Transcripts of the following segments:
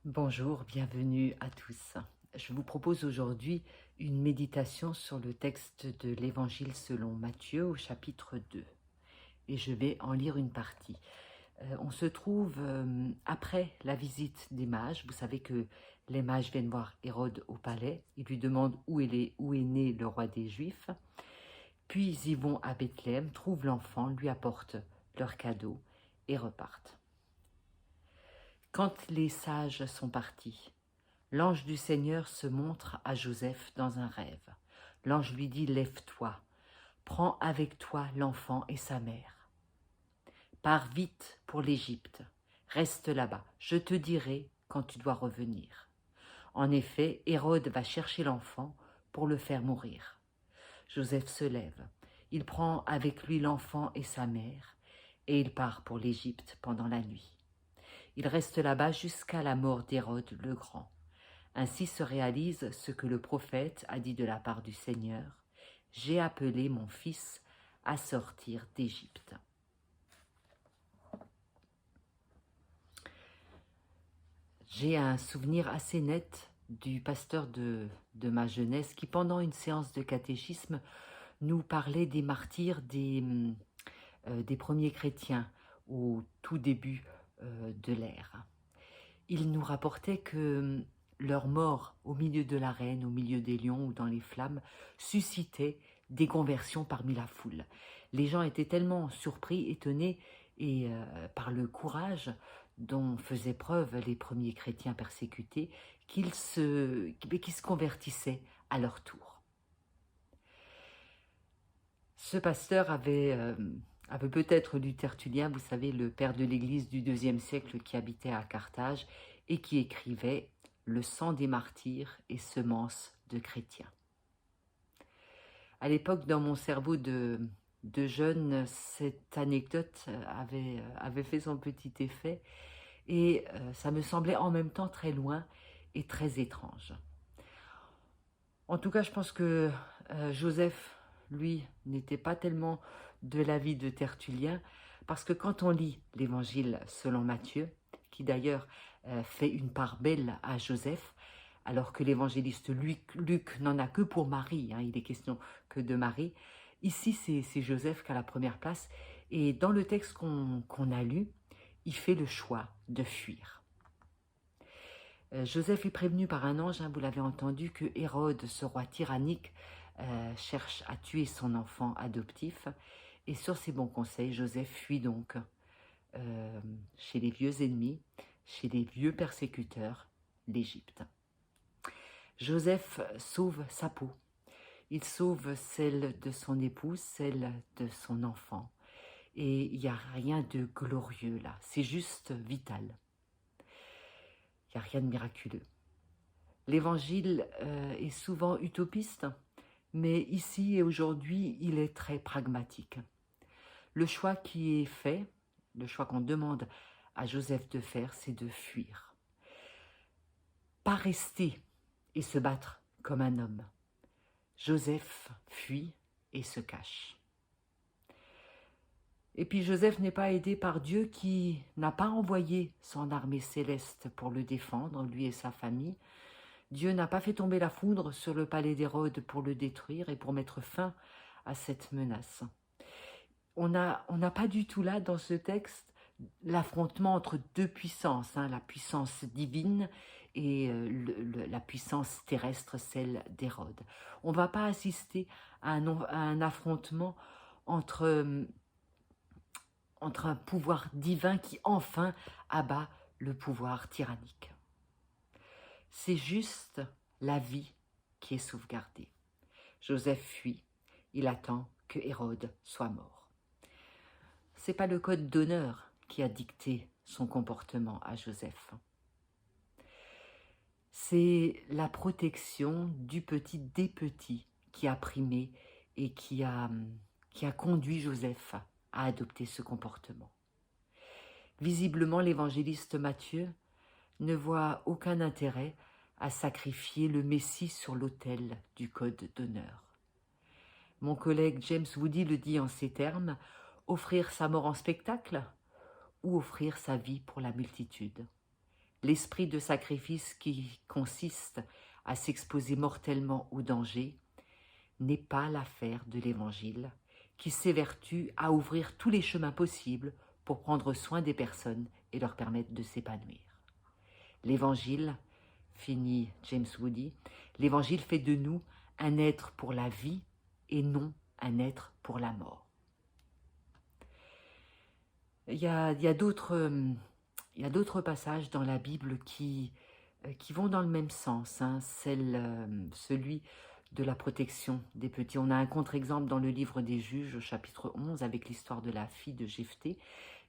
Bonjour, bienvenue à tous. Je vous propose aujourd'hui une méditation sur le texte de l'Évangile selon Matthieu au chapitre 2. Et je vais en lire une partie. On se trouve après la visite des mages. Vous savez que les mages viennent voir Hérode au palais. Ils lui demandent où est né le roi des Juifs. Puis ils vont à Bethléem, trouvent l'enfant, lui apportent leurs cadeaux et repartent. Quand les sages sont partis, l'ange du Seigneur se montre à Joseph dans un rêve. L'ange lui dit « Lève-toi, prends avec toi l'enfant et sa mère. Pars vite pour l'Égypte, reste là-bas, je te dirai quand tu dois revenir. » En effet, Hérode va chercher l'enfant pour le faire mourir. Joseph se lève, il prend avec lui l'enfant et sa mère, et il part pour l'Égypte pendant la nuit. Il reste là-bas jusqu'à la mort d'Hérode le Grand. Ainsi se réalise ce que le prophète a dit de la part du Seigneur. « J'ai appelé mon fils à sortir d'Égypte. » J'ai un souvenir assez net du pasteur de ma jeunesse qui, pendant une séance de catéchisme, nous parlait des martyrs des premiers chrétiens au tout début de l'ère. Il nous rapportait que leur mort au milieu de l'arène, au milieu des lions ou dans les flammes, suscitait des conversions parmi la foule. Les gens étaient tellement surpris, étonnés et par le courage dont faisaient preuve les premiers chrétiens persécutés, qu'ils se convertissaient à leur tour. Ce pasteur avait peut-être lu Tertullien, vous savez, le père de l'Église du IIe siècle qui habitait à Carthage et qui écrivait « Le sang des martyrs est semence de chrétiens ». À l'époque, dans mon cerveau de jeune, cette anecdote avait fait son petit effet et ça me semblait en même temps très loin et très étrange. En tout cas, je pense que Joseph, lui, n'était pas tellement de l'avis de Tertullien, parce que quand on lit l'Évangile selon Matthieu, qui d'ailleurs fait une part belle à Joseph, alors que l'évangéliste Luc n'en a que pour Marie, il est question que de Marie, ici c'est Joseph qui a la première place, et dans le texte qu'on a lu, il fait le choix de fuir. Joseph est prévenu par un ange, vous l'avez entendu, que Hérode, ce roi tyrannique, cherche à tuer son enfant adoptif. Et sur ses bons conseils, Joseph fuit donc chez les vieux ennemis, chez les vieux persécuteurs, l'Égypte. Joseph sauve sa peau. Il sauve celle de son épouse, celle de son enfant. Et il n'y a rien de glorieux là, c'est juste vital. Il n'y a rien de miraculeux. L'évangile est souvent utopiste, mais ici et aujourd'hui, il est très pragmatique. Le choix qui est fait, le choix qu'on demande à Joseph de faire, c'est de fuir. Pas rester et se battre comme un homme. Joseph fuit et se cache. Et puis Joseph n'est pas aidé par Dieu qui n'a pas envoyé son armée céleste pour le défendre, lui et sa famille. Dieu n'a pas fait tomber la foudre sur le palais d'Hérode pour le détruire et pour mettre fin à cette menace. On n'a pas du tout là, dans ce texte, l'affrontement entre deux puissances, la puissance divine et la puissance terrestre, celle d'Hérode. On ne va pas assister à un affrontement entre un pouvoir divin qui enfin abat le pouvoir tyrannique. C'est juste la vie qui est sauvegardée. Joseph fuit, il attend que Hérode soit mort. Ce n'est pas le code d'honneur qui a dicté son comportement à Joseph. C'est la protection du petit des petits qui a primé et qui a conduit Joseph à adopter ce comportement. Visiblement, l'évangéliste Matthieu ne voit aucun intérêt à sacrifier le Messie sur l'autel du code d'honneur. Mon collègue James Woody le dit en ces termes, offrir sa mort en spectacle ou offrir sa vie pour la multitude. l'esprit de sacrifice qui consiste à s'exposer mortellement au danger n'est pas l'affaire de l'Évangile, qui s'évertue à ouvrir tous les chemins possibles pour prendre soin des personnes et leur permettre de s'épanouir. L'Évangile, finit James Woody, l'Évangile fait de nous un être pour la vie et non un être pour la mort. Il y a d'autres passages dans la Bible qui vont dans le même sens, hein, celui de la protection des petits. On a un contre-exemple dans le livre des Juges au chapitre 11 avec l'histoire de la fille de Jephthé.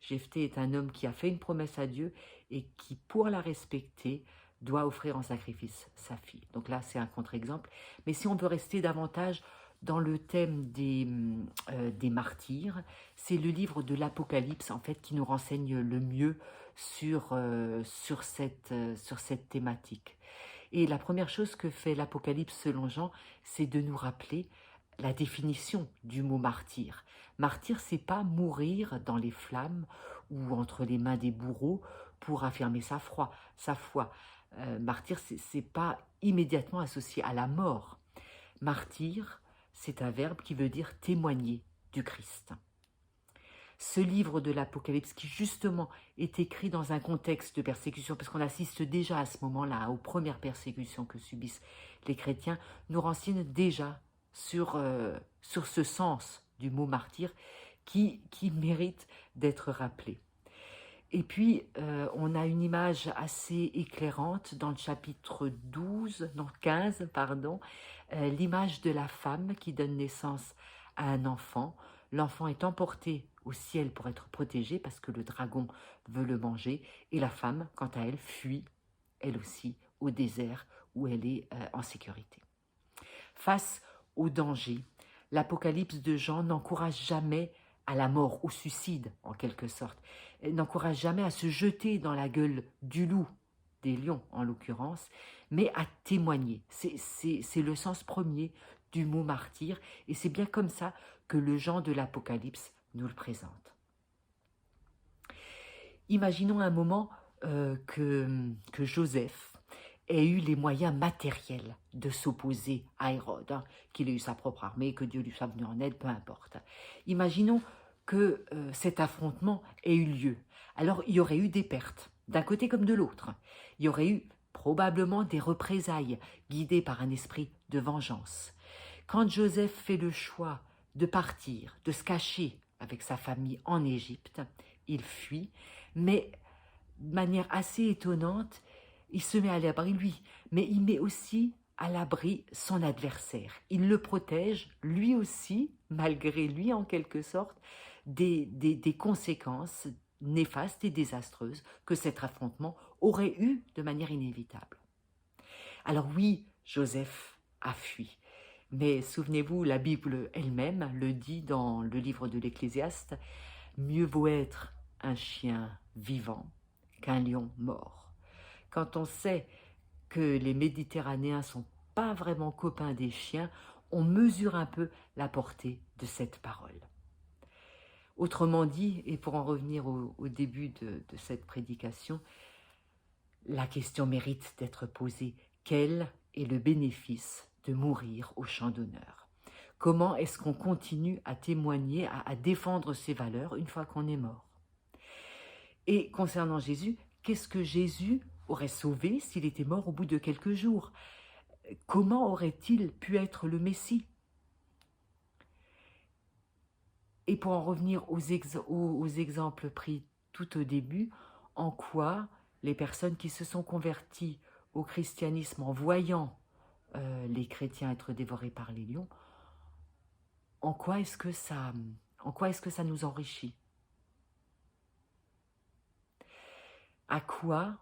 Jephthé est un homme qui a fait une promesse à Dieu et qui, pour la respecter, doit offrir en sacrifice sa fille. Donc là, c'est un contre-exemple. Mais si on veut rester davantage dans le thème des martyrs, c'est le livre de l'Apocalypse, en fait, qui nous renseigne le mieux sur cette thématique. Et la première chose que fait l'Apocalypse selon Jean, c'est de nous rappeler la définition du mot martyr. Martyr, c'est pas mourir dans les flammes ou entre les mains des bourreaux pour affirmer sa foi. Martyr, c'est pas immédiatement associé à la mort. Martyr, c'est un verbe qui veut dire témoigner du Christ. Ce livre de l'Apocalypse, qui justement est écrit dans un contexte de persécution, parce qu'on assiste déjà à ce moment-là aux premières persécutions que subissent les chrétiens, nous renseigne déjà sur ce sens du mot martyr qui mérite d'être rappelé. Et puis, on a une image assez éclairante dans le chapitre 15, l'image de la femme qui donne naissance à un enfant. L'enfant est emporté au ciel pour être protégé parce que le dragon veut le manger. Et la femme, quant à elle, fuit, elle aussi, au désert où elle est en sécurité. Face au danger, l'Apocalypse de Jean n'encourage jamais à la mort, au suicide en quelque sorte. Elle n'encourage jamais à se jeter dans la gueule du loup, des lions en l'occurrence, mais à témoigner. C'est le sens premier du mot martyr, et c'est bien comme ça que le Jean de l'Apocalypse nous le présente. Imaginons un moment que Joseph ait eu les moyens matériels de s'opposer à Hérode, hein, qu'il ait eu sa propre armée, que Dieu lui soit venu en aide, peu importe. Imaginons que cet affrontement ait eu lieu. Alors il y aurait eu des pertes, d'un côté comme de l'autre. Il y aurait eu probablement des représailles guidées par un esprit de vengeance. Quand Joseph fait le choix de partir, de se cacher avec sa famille en Égypte, il fuit, mais de manière assez étonnante, il se met à l'abri lui, mais il met aussi à l'abri son adversaire. Il le protège, lui aussi, malgré lui en quelque sorte, des conséquences néfastes et désastreuses que cet affrontement aurait eu de manière inévitable. Alors oui, Joseph a fui, mais souvenez-vous, la Bible elle-même le dit dans le livre de l'Ecclésiaste, « Mieux vaut être un chien vivant qu'un lion mort ». Quand on sait que les Méditerranéens ne sont pas vraiment copains des chiens, on mesure un peu la portée de cette parole. Autrement dit, et pour en revenir au début de cette prédication, la question mérite d'être posée. Quel est le bénéfice de mourir au champ d'honneur? Comment est-ce qu'on continue à témoigner, à défendre ses valeurs une fois qu'on est mort? Et concernant Jésus, qu'est-ce que Jésus aurait sauvé s'il était mort au bout de quelques jours? Comment aurait-il pu être le Messie? Et pour en revenir aux exemples pris tout au début, en quoi les personnes qui se sont converties au christianisme en voyant les chrétiens être dévorés par les lions, en quoi est-ce que ça nous enrichit? À quoi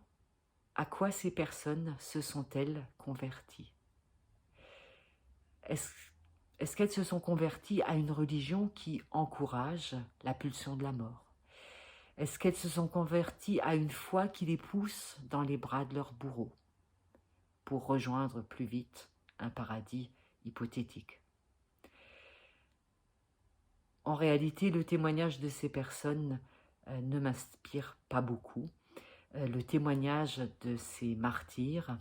ces personnes se sont-elles converties? Est-ce qu'elles se sont converties à une religion qui encourage la pulsion de la mort? Est-ce qu'elles se sont converties à une foi qui les pousse dans les bras de leur bourreau pour rejoindre plus vite un paradis hypothétique? En réalité, le témoignage de ces personnes ne m'inspire pas beaucoup, le témoignage de ces martyrs,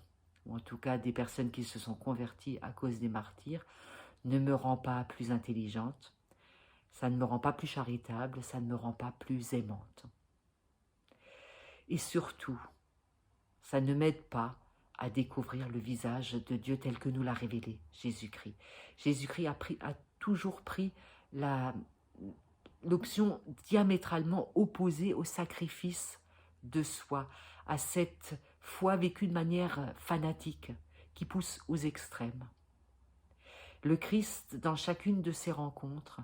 ou en tout cas des personnes qui se sont converties à cause des martyrs, ne me rend pas plus intelligente, ça ne me rend pas plus charitable, ça ne me rend pas plus aimante. Et surtout, ça ne m'aide pas à découvrir le visage de Dieu tel que nous l'a révélé Jésus-Christ. Jésus-Christ a toujours pris l'option diamétralement opposée au sacrifice de soi, à cette foi vécue de manière fanatique qui pousse aux extrêmes. Le Christ, dans chacune de ses rencontres,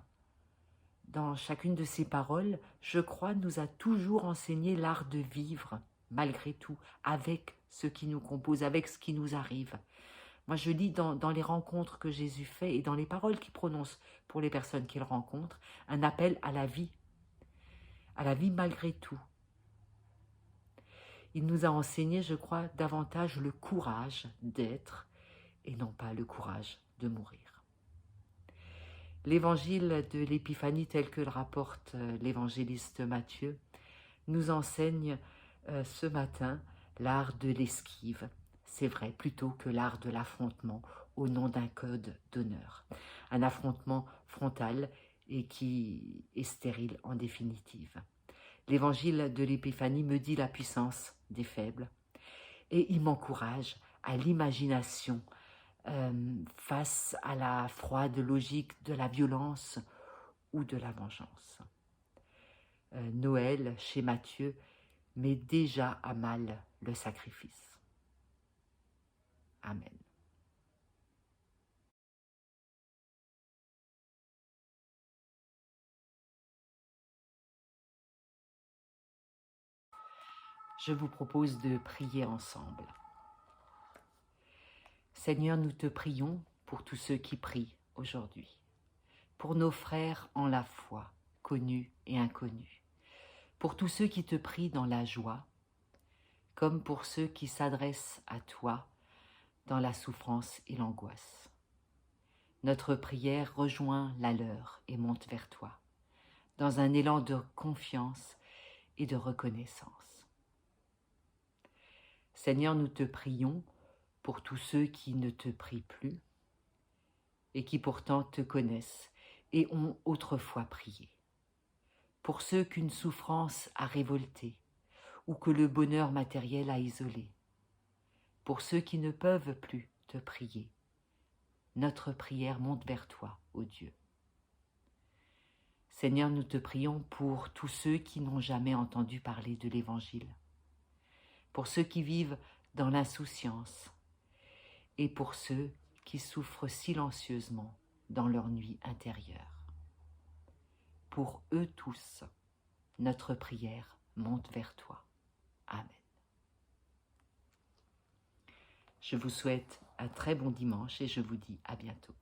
dans chacune de ses paroles, je crois, nous a toujours enseigné l'art de vivre, malgré tout, avec ce qui nous compose, avec ce qui nous arrive. Moi, je lis dans les rencontres que Jésus fait et dans les paroles qu'il prononce pour les personnes qu'il rencontre, un appel à la vie malgré tout. Il nous a enseigné, je crois, davantage le courage d'être et non pas le courage de mourir. L'évangile de l'Épiphanie tel que le rapporte l'évangéliste Matthieu nous enseigne ce matin l'art de l'esquive, c'est vrai, plutôt que l'art de l'affrontement au nom d'un code d'honneur. Un affrontement frontal et qui est stérile en définitive. L'évangile de l'Épiphanie me dit la puissance des faibles et il m'encourage à l'imagination face à la froide logique de la violence ou de la vengeance. Noël, chez Matthieu, met déjà à mal le sacrifice. Amen. Je vous propose de prier ensemble. Seigneur, nous te prions pour tous ceux qui prient aujourd'hui, pour nos frères en la foi, connus et inconnus, pour tous ceux qui te prient dans la joie, comme pour ceux qui s'adressent à toi dans la souffrance et l'angoisse. Notre prière rejoint la leur et monte vers toi, dans un élan de confiance et de reconnaissance. Seigneur, nous te prions pour tous ceux qui ne te prient plus et qui pourtant te connaissent et ont autrefois prié. Pour ceux qu'une souffrance a révoltés ou que le bonheur matériel a isolé. Pour ceux qui ne peuvent plus te prier, notre prière monte vers toi, ô Dieu. Seigneur, nous te prions pour tous ceux qui n'ont jamais entendu parler de l'Évangile, pour ceux qui vivent dans l'insouciance et pour ceux qui souffrent silencieusement dans leur nuit intérieure. Pour eux tous, notre prière monte vers toi. Amen. Je vous souhaite un très bon dimanche et je vous dis à bientôt.